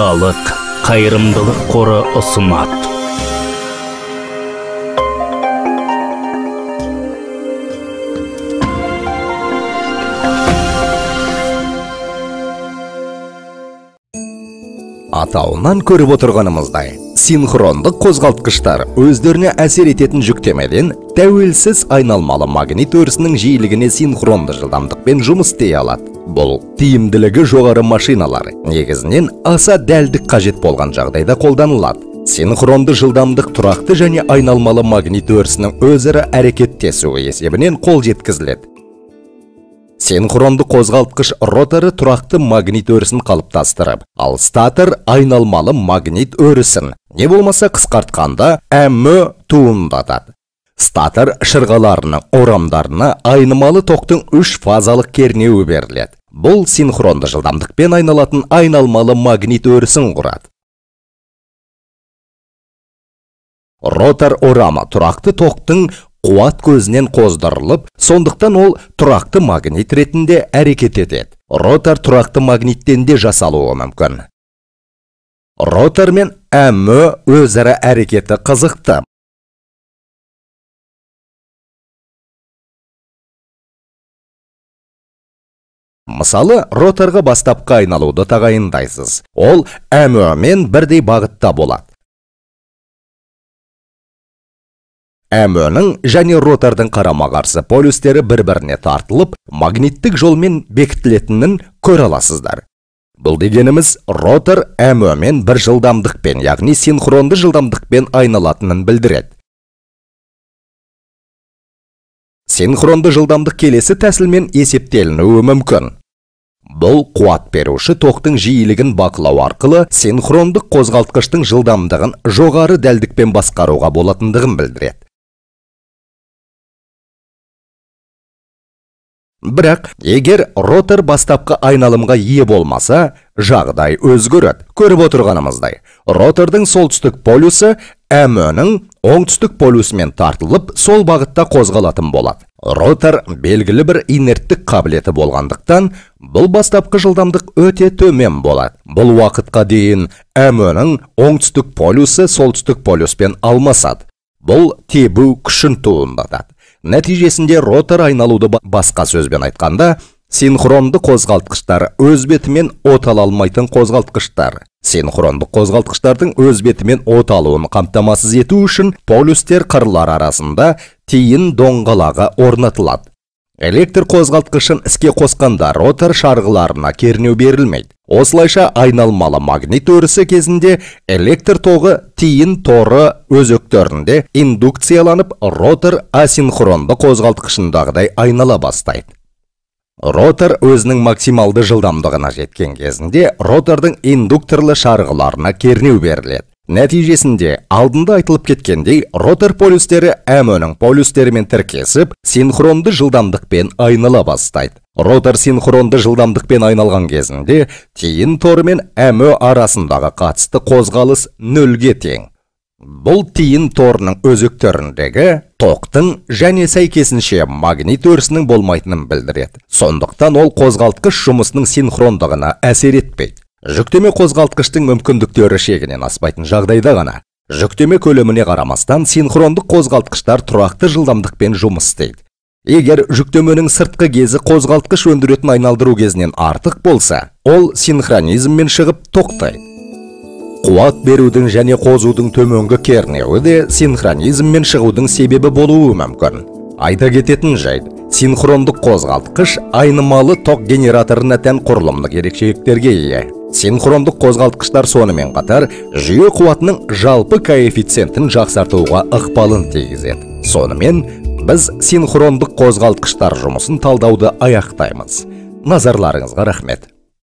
Халық қайырымдылық қоры ұсынады. Атауынан көріп отырғанымыздай, синхрондық қозғалтқыштар өздеріне әсер ететін жүктемеден тәуелсіз айналмалы магнит өрісінің жиілігіне синхронды жылдамдықпен жұмыс істей алады. Бұл тиімділігі жоғары машиналар негізінен аса дәлдік қажет болған жағдайда қолданылады. Синхронды жылдамдық тұрақты және айналмалы магнит өрісінің өзара әрекеттесуі есебінен қол жеткізіледі. Синхронды қозғалтқыш роторы тұрақты магнит өрісін қалыптастырып, ал статор айналмалы магнит өрісін, не болмаса қысқартқанда МÖ туындатады. Статор шырғаларының орамдарына айнымалы токтың 3 фазалық кернеуі беріледі. Бұл синхронды жылдамдықпен айналатын айналмалы магнит өрісін құрады. Ротор орама тұрақты токтың қуат көзінен қоздырылып, сондықтан ол тұрақты магнит ретінде әрекет етеді. Ротор тұрақты магниттен де жасалуы мүмкін. Ротор мен МÖ өзара әрекеті қызықты. Мысалы, роторға бастапқы айналуды тағайындайсыз. Ол МÖ мен бірдей бағытта болады. МÖ-нің және ротордың қарама-қарсы полюстері бір-біріне тартылып, магниттік жолмен бекітілетінін көре аласыздар. Бұл дегеніміз, ротор МÖ-мен бір жылдамдықпен, яғни синхронды жылдамдықпен айналатынын білдіреді. Синхронды жылдамдық келесі тәсілмен есептелінуі мүмкін. Бұл қуат беруші токтың жиілігін бақылау арқылы синхрондық қозғалтқыштың жылдамдығын жоғары дәлдікпен басқаруға болатындығын білдіреді. Бірақ, егер ротор бастапқы айналымға ие болмаса, жағдай өзгереді. Көріп отырғанымыздай, ротордың солтүстік полюсы МÖ-нің оңтүстік полюсымен тартылып, сол бағытта қозғалатын болады. Ротор белгілі бір инерттік қабілеті болғандықтан, бұл бастапқы жылдамдық өте төмен болады. Бұл уақытқа дейін МÖ-нің оңтүстік полюсы солтүстік полюспен алмасады. Бұл тебу күшін туындатады. Нәтижесінде ротор айналуды басқа сөзбен айтқанда, синхронды қозғалтқыштар өз бетімен от ала алмайтын қозғалтқыштар. Синхронды қозғалтқыштардың өз бетімен от алуын қамтамасыз ету үшін полюстер қырлар арасында тиін доңғалағы орнатылады. Электр қозғалтқышын іске қосқанда ротор шарғыларына кернеу берілмейді. Осылайша айналмалы магнит өрісі кезінде электр тоғы тиін торы өзектерінде индукцияланып, ротор асинхронды қозғалтқышындағыдай айнала бастайды. Ротор өзінің максималды жылдамдығына жеткен кезінде ротордың индукторлы шарғыларына кернеу беріледі. Нәтижесінде алдында айтылып кеткендей, ротор полюстері МÖ-нің полюстерімен тіркесіп, синхронды жылдамдықпен айнала бастайды. Ротор синхронды жылдамдықпен айналған кезінде тиін торы мен МÖ арасындағы қатысты қозғалыс нөлге тең. Бұл тиін торының өзектеріндегі токтың және сәйкесінше магнит өрісінің болмайтынын білдіреді. Сондықтан ол қозғалтқыш жұмысының синхрондығына әсер етпейді. Жүктеме қозғалтқыштың мүмкіндіктері шегінен аспайтын жағдайда ғана. Жүктеме көлеміне қарамастан синхрондық қозғалтқыштар тұрақты жылдамдықпен жұмыс істейді. Егер жүктеменің сыртқы кезі қозғалтқыш өндіретін айналдыру кезінен артық болса, ол синхронизммен шығып тоқтайды. Қуат берудің және қозудың төменгі кернеуі де синхронизммен шығудың себебі болуы мүмкін. Айта кететін жайт, синхрондық қозғалтқыш айнымалы ток генераторына тән құрылымдық ерекшеліктерге ие. Синхрондық қозғалтқыштар сонымен қатар жүйе қуатының жалпы коэффициентін жақсартуға ықпалын тигізеді. Сонымен, біз синхрондық қозғалтқыштар жұмысын талдауды аяқтаймыз. Назарларыңызға рахмет.